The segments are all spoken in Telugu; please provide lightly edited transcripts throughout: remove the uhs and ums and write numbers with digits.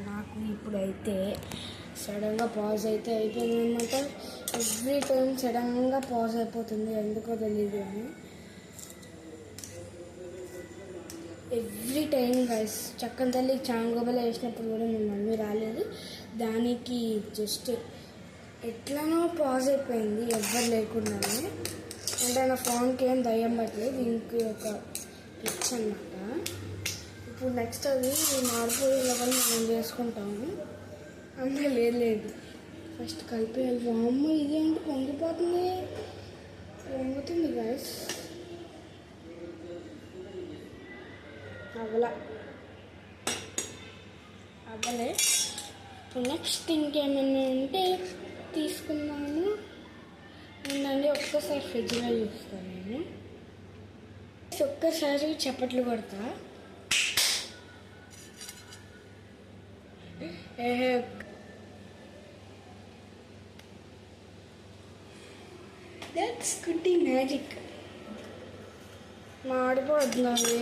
నాకు ఇప్పుడైతే సడన్గా పాజ్ అయితే అయిపోయింది అనమాట. ఎవ్రీ టైం సడన్గా పాజ్ అయిపోతుంది, ఎందుకో తెలియదు అని. ఎవ్రీ టైం గైస్ చక్కన తల్లి చాంగోబల వేసినప్పుడు కూడా మీ మమ్మీ రాలేదు, దానికి జస్ట్ ఎట్లనో పాజ్ అయిపోయింది ఎవ్వరు లేకుండానే. అంటే నా ఫోన్కి ఏం దయ్యం పట్టలేదు, దీనికి ఒక పిచ్ అన్నమాట. ఇప్పుడు నెక్స్ట్ అది మార్పులు లెవెల్ మనం చేసుకుంటాము. అంతే లేదు ఫస్ట్ కలిపేయాలి. అమ్మ ఇదేంటి పొంగిపోతుంది, పొంగుతుంది గైస్. అవ్వలే. ఇప్పుడు నెక్స్ట్ ఇంకేమైనా ఉంటే తీసుకున్నాను ఉండండి, ఒక్కసారి ఫ్రిడ్జ్లో చూస్తాను నేను. ఒక్కసారి చప్పట్లు కొడతా. దట్స్ కుట్టి మ్యాజిక్. మాడిపోతుంది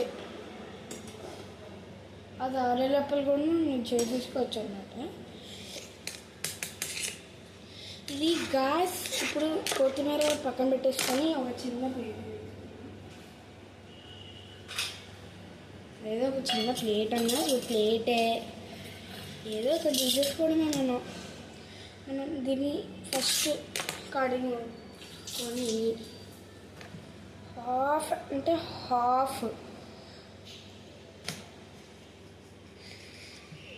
అది ఆరేలోపల కూడా నేను చేసేసుకోవచ్చు అన్నమాట. ఇది గ్యాస్. ఇప్పుడు కొత్తిమీర పక్కన పెట్టేసుకొని ఒక చిన్న ప్లేట్, ఏదో ఒక చిన్న ప్లేట్ అన్నా, ఈ ప్లేటే ఏదో ఒక తీసేసుకోవడమే. మనం దీన్ని ఫస్ట్ కడిగి కొని హాఫ్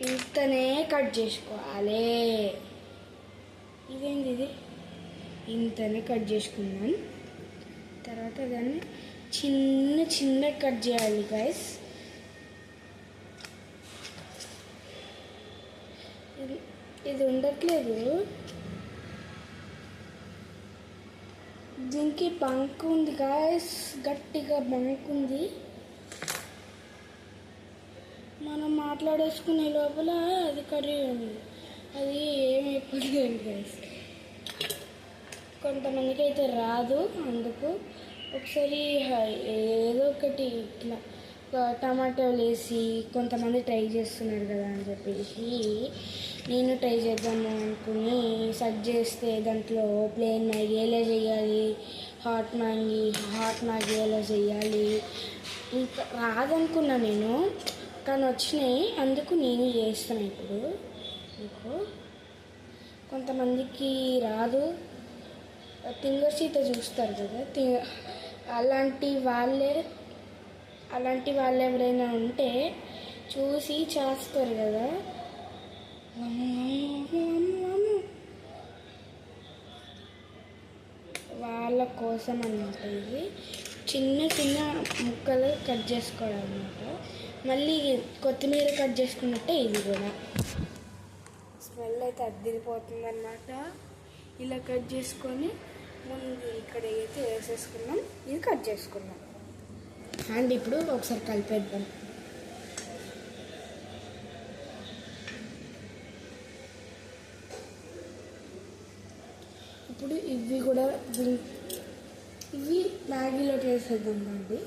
ఇంతనే కట్ చేసుకోవాలి. ఇదేంటి ఇది, ఇంతనే కట్ చేసుకున్నాను. తర్వాత దాన్ని చిన్న కట్ చేయాలి గైస్. ఇది ఉండట్లేదు, దీనికి బంక్ ఉంది గైస్, గట్టిగా బంక్ ఉంది. మనం మాట్లాడేసుకునే లోపల అది కర్రీ ఉంది, అది ఏమైపోతుంది గైస్. కొంతమందికి అయితే రాదు, అందుకు ఒకసారి ఏదో ఒకటి ఇట్లా టమాటాలు వేసి కొంతమంది ట్రై చేస్తున్నారు కదా అని చెప్పేసి నేను ట్రై చేద్దాము అనుకుని సెర్చ్ చేస్తే దాంట్లో ప్లెయిన్ మ్యాగీ ఎలా చేయాలి, హాట్ మ్యాగీ ఎలా చేయాలి, ఇంకా రాదనుకున్నా నేను, కానీ వచ్చినాయి, అందుకు నేను చేస్తాను ఇప్పుడు. మీకు కొంతమందికి రాదు, తింగర్ సీత చూస్తారు కదా, అలాంటి వాళ్ళు ఎవరైనా ఉంటే చూసి చేస్తారు కదా, వాళ్ళ కోసం అన్నమాట. ఇది చిన్న ముక్కలు కట్ చేసుకోవడం అన్నమాట. మళ్ళీ కొత్తిమీర కట్ చేసుకున్నట్టే ఇది కూడా. స్మెల్ అయితే అద్దిరిపోతుంది అన్నమాట. ఇలా కట్ చేసుకొని ముందు ఇక్కడ అయితే వేసేసుకున్నాం, ఇది కట్ చేసుకున్నాం. అండ్ ఇప్పుడు ఒకసారి కలిపేద్దాం. ఇప్పుడు ఇవి కూడా ఇవి మ్యాగీలోకి వేసేద్దాం అండి.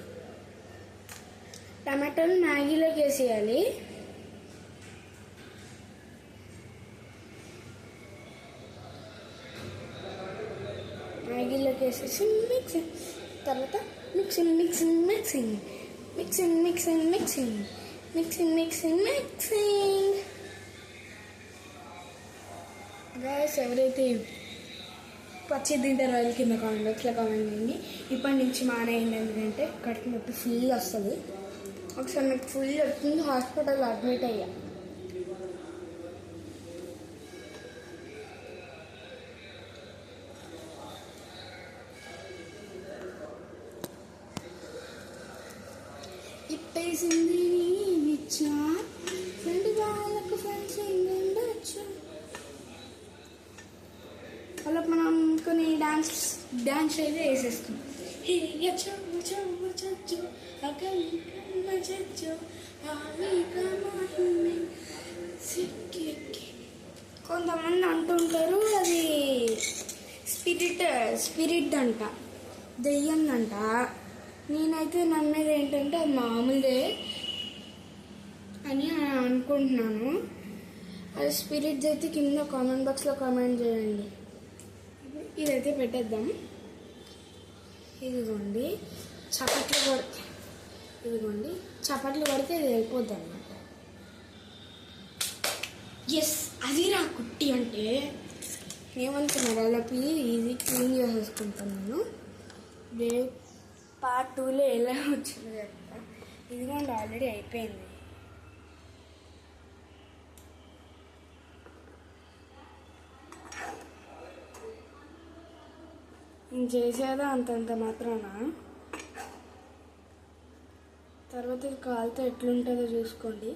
టమాటాలు మ్యాగీలోకి వేసేయాలి. మ్యాగీలోకి వేసేసి మిక్సింగ్, తర్వాత మిక్సింగ్ గైస్, ఎవరైతే పచ్చి తింటారో వాళ్ళ కింద కామెంట్స్లో కామెంట్ చేయండి. ఇప్పటి నుంచి మానేయండి, ఎందుకంటే కడుపు నొప్పి ఫుల్ వస్తుంది. ఒకసారి నాకు ఫుల్ వచ్చింది, హాస్పిటల్లో అడ్మిట్ అయ్యా. ఇప్పేసింది ఇచ్చా ఫ్రెండ్ వాళ్ళకు ఫ్రెండ్స్ ఉండొచ్చు. అలా మనం కొన్ని డాన్స్ అయితే వేసేస్తాం. కొంతమంది అంటుంటారు అది స్పిరిట్ అంట, దెయ్యం అంట. నేనైతే నమ్మేది ఏంటంటే అది మామూలుదే అని అనుకుంటున్నాను. అది స్పిరిట్స్ అయితే కింద కామెంట్ బాక్స్లో కామెంట్ చేయండి. ఇదైతే పెట్టేద్దాం. ఇదిగోండి చప్పట్లు కొడితే ఇది వెళ్ళిపోద్ది అన్నమాట. ఎస్, అది రా కుట్టి అంటే. ఏమనుకున్నారు అలా ఈజీ క్లీన్ చేసేసుకుంటాను నేను. రేపు పార్ట్ 2లో ఎలా వచ్చింది చెప్తా. ఇదిగోండి ఆల్రెడీ అయిపోయింది. నేను చేసేదా అంతంత మాత్రాన. తర్వాత ఇది కాలితో ఎట్లుంటుందో చూసుకోండి.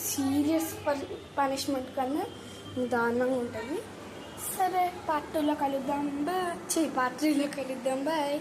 సీరియస్ పనిష్మెంట్ కన్నా దారుణంగా ఉంటుంది. సరే పార్ట్ 2లో కలుద్దాం. పార్ట్ 3లో కలుద్దాం. బాయ్.